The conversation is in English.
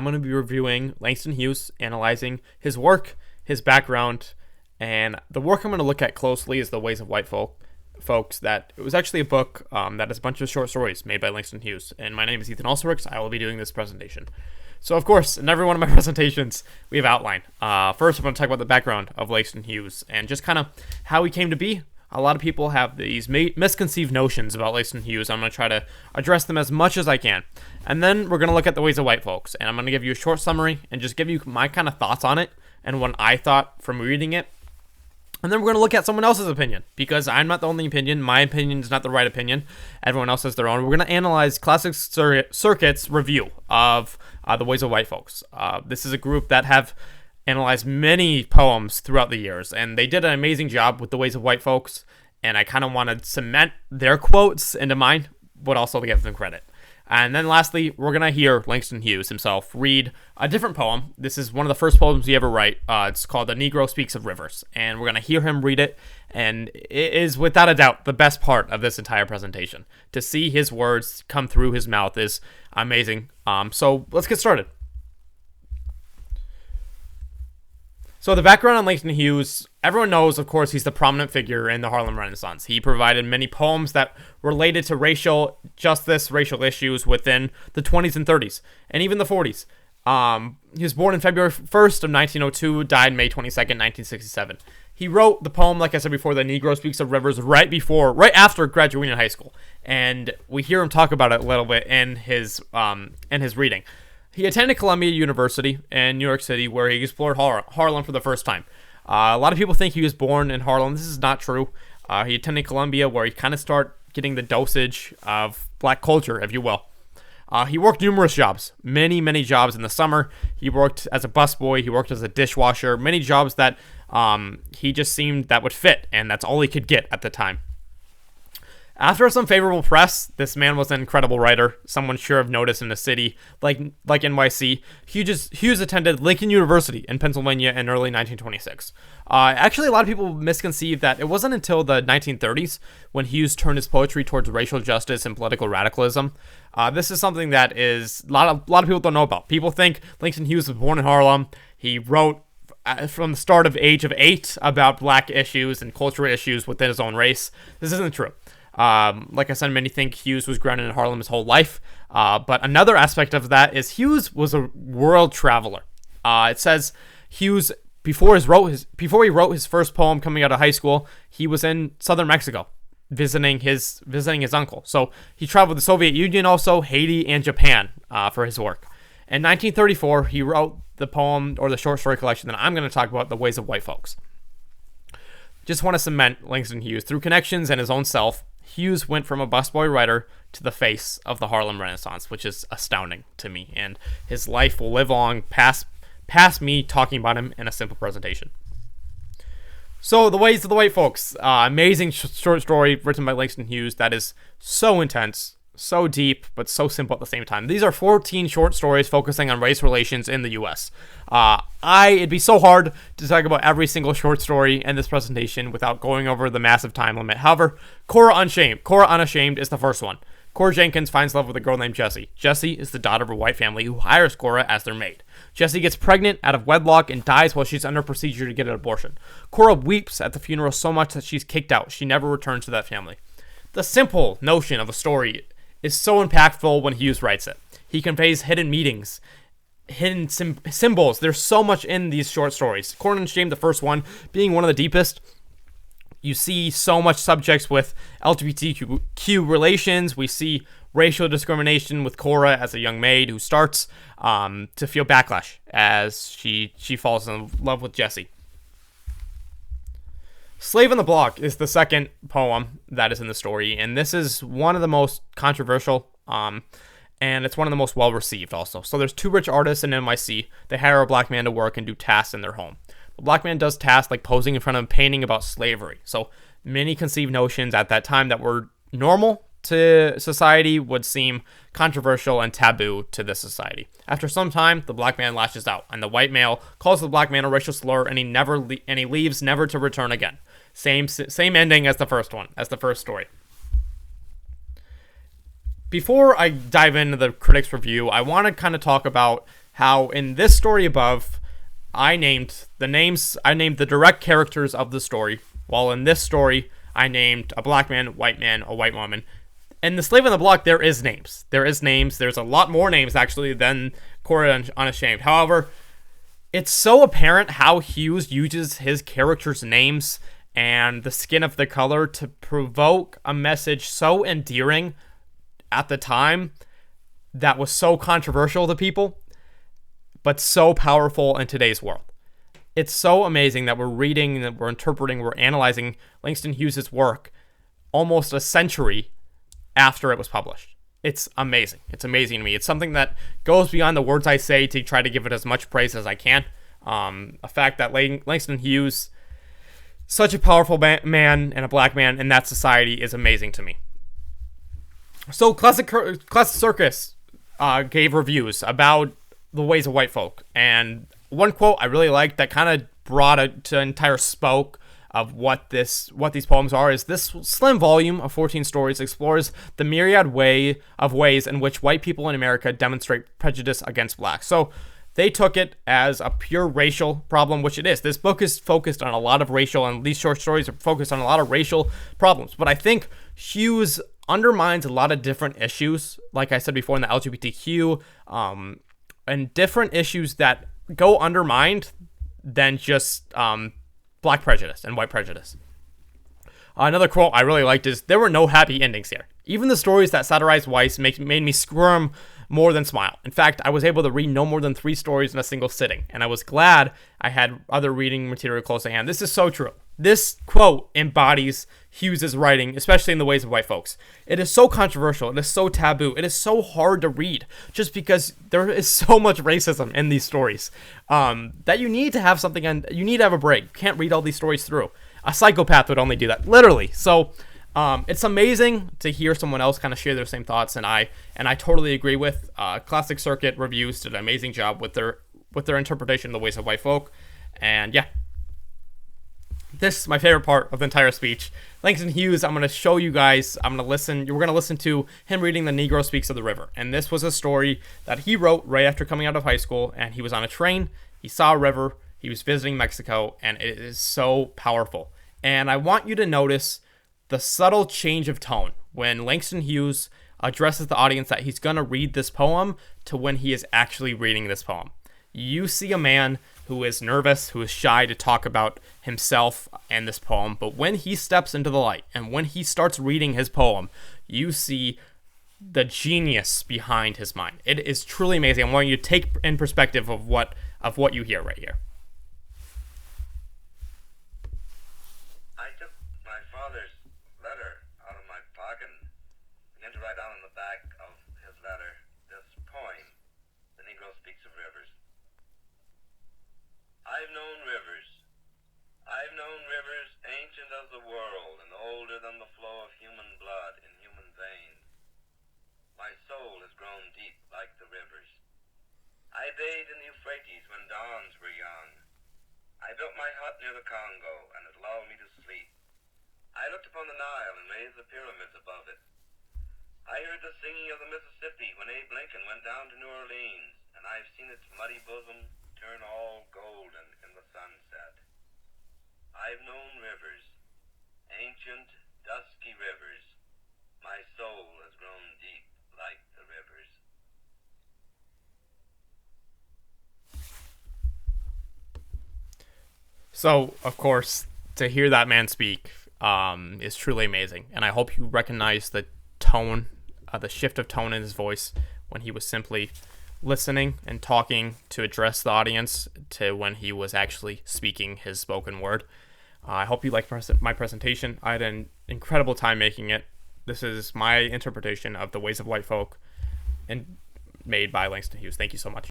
I'm going to be reviewing Langston Hughes, analyzing his work, his background, and the work I'm going to look at closely is The Ways of White Folks. That it was actually a book that is a bunch of short stories made by Langston Hughes. And my name is Ethan Alserix. I will be doing this presentation. So, of course, in every one of my presentations, we have outline. First, I'm going to talk about the background of Langston Hughes and just kind of how he came to be. A lot of people have these misconceived notions about Langston Hughes. I'm going to try to address them as much as I can. And then we're going to look at The Ways of White Folks. And I'm going to give you a short summary and just give you my kind of thoughts on it and what I thought from reading it. And then we're going to look at someone else's opinion, because I'm not the only opinion. My opinion is not the right opinion. Everyone else has their own. We're going to analyze Classic Circuit's review of The Ways of White Folks. This is a group that have analyzed many poems throughout the years, and they did an amazing job with The Ways of White Folks, and I kind of want to cement their quotes into mine, but also to give them credit. And then lastly, we're going to hear Langston Hughes himself read a different poem. This is one of the first poems he ever wrote. It's called The Negro Speaks of Rivers. And we're going to hear him read it. And it is without a doubt the best part of this entire presentation. To see his words come through his mouth is amazing. So let's get started. So the background on Langston Hughes, everyone knows, of course, he's the prominent figure in the Harlem Renaissance. He provided many poems that related to racial justice, racial issues within the 20s and 30s, and even the 40s. He was born on February 1st of 1902, died May 22nd, 1967. He wrote the poem, like I said before, The Negro Speaks of Rivers, right after graduating high school. And we hear him talk about it a little bit in his reading. He attended Columbia University in New York City, where he explored Harlem for the first time. A lot of people think he was born in Harlem. This is not true. He attended Columbia, where he kind of started getting the dosage of black culture, if you will. He worked numerous jobs, many jobs in the summer. He worked as a busboy. He worked as a dishwasher. Many jobs that he just seemed that would fit, and that's all he could get at the time. After some favorable press, this man was an incredible writer, someone sure of notice in a city like NYC. Hughes attended Lincoln University in Pennsylvania in early 1926. Actually, a lot of people misconceive that it wasn't until the 1930s when Hughes turned his poetry towards racial justice and political radicalism. This is something that is a lot of people don't know about. People think Langston Hughes was born in Harlem. He wrote from the start of age of 8 about black issues and cultural issues within his own race. This isn't true. Like I said, many think Hughes was grounded in Harlem his whole life. But another aspect of that is Hughes was a world traveler. It says Hughes, before he wrote his first poem coming out of high school, he was in southern Mexico visiting his uncle. So he traveled the Soviet Union, also Haiti and Japan, for his work. In 1934, he wrote the poem or the short story collection that I'm going to talk about, The Ways of White Folks. Just want to cement Langston Hughes through connections and his own self. Hughes went from a busboy writer to the face of the Harlem Renaissance, which is astounding to me, and his life will live on past me talking about him in a simple presentation. So, The Ways of the White Folks, amazing short story written by Langston Hughes that is so intense, so deep, but so simple at the same time. These are 14 short stories focusing on race relations in the U.S. It'd be so hard to talk about every single short story in this presentation without going over the massive time limit. However, Cora Unashamed is the first one. Cora Jenkins finds love with a girl named Jessie. Jessie is the daughter of a white family who hires Cora as their maid. Jessie gets pregnant out of wedlock and dies while she's under procedure to get an abortion. Cora weeps at the funeral so much that she's kicked out. She never returns to that family. The simple notion of a story is so impactful when Hughes writes it. He conveys hidden meanings, hidden symbols. There's so much in these short stories. Cora Unashamed, the first one, being one of the deepest. You see so much subjects with LGBTQ relations. We see racial discrimination with Cora as a young maid who starts to feel backlash as she falls in love with Jessie. Slave on the Block is the second poem that is in the story, and this is one of the most controversial, and it's one of the most well-received also. So there's two rich artists in NYC. They hire a black man to work and do tasks in their home. The black man does tasks like posing in front of a painting about slavery. So many conceived notions at that time that were normal to society would seem controversial and taboo to this society. After some time, the black man lashes out, and the white male calls the black man a racial slur, and he leaves never to return again. Same ending as the first story. Before I dive into the critics' review, I want to kind of talk about how in this story above, I named the direct characters of the story, while in this story, I named a black man, a white woman. In The Slave on the Block, there is names. There's a lot more names, actually, than Cory Unashamed. However, it's so apparent how Hughes uses his characters' names and the skin of the color to provoke a message so endearing at the time that was so controversial to people, but so powerful in today's world. It's so amazing that we're reading, that we're interpreting, we're analyzing Langston Hughes' work almost a century after it was published. It's amazing. It's amazing to me. It's something that goes beyond the words I say to try to give it as much praise as I can. A fact that Langston Hughes, such a powerful man and a black man in that society, is amazing to me. So Classic Circus gave reviews about the ways of white folk, and one quote I really liked that kind of brought an entire spoke of what these poems are is: this slim volume of 14 stories explores the myriad ways in which white people in America demonstrate prejudice against blacks. So they took it as a pure racial problem, which it is. This book is focused on a lot of racial, and these short stories are focused on a lot of racial problems. But I think Hughes undermines a lot of different issues, like I said before, in the LGBTQ, and different issues that go undermined than just black prejudice and white prejudice. Another quote I really liked is: there were no happy endings here. Even the stories that satirized whites made me squirm more than smile. In fact, I was able to read no more than 3 stories in a single sitting, and I was glad I had other reading material close at hand. This is so true. This quote embodies Hughes' writing, especially in The Ways of White Folks. It is so controversial. It is so taboo. It is so hard to read just because there is so much racism in these stories that you need to have something, and you need to have a break. You can't read all these stories through. A psychopath would only do that, literally. So it's amazing to hear someone else kind of share their same thoughts, and I totally agree with. Classic Circuit Reviews did an amazing job with their interpretation of The Ways of White Folk, and yeah. This is my favorite part of the entire speech. Langston Hughes, I'm going to show you guys, we're going to listen to him reading The Negro Speaks of the River. And this was a story that he wrote right after coming out of high school, and he was on a train, he saw a river, he was visiting Mexico, and it is so powerful. And I want you to notice the subtle change of tone when Langston Hughes addresses the audience that he's going to read this poem to when he is actually reading this poem. You see a man who is nervous, who is shy to talk about himself and this poem, but when he steps into the light and when he starts reading his poem, you see the genius behind his mind. It is truly amazing. I want you to take in perspective of what you hear right here. I took my father's letter out of my pocket and began to write down on the back of his letter this poem, The Negro Speaks of Rivers. I've known rivers ancient as the world and older than the flow of human blood in human veins. My soul has grown deep like the rivers. I bathed in the Euphrates when dawns were young. I built my hut near the Congo and it lulled me to sleep. I looked upon the Nile and raised the pyramids above it. I heard the singing of the Mississippi when Abe Lincoln went down to New Orleans, and I've seen its muddy bosom turn all golden in the sunset. I've known rivers, ancient, dusky rivers. My soul has grown deep like the rivers. So, of course, to hear that man speak is truly amazing, and I hope you recognize the tone, the shift of tone in his voice when he was simply listening and talking to address the audience to when he was actually speaking his spoken word. I hope you liked my presentation. I had an incredible time making it. This is my interpretation of The Ways of White Folk and made by Langston Hughes. Thank you so much.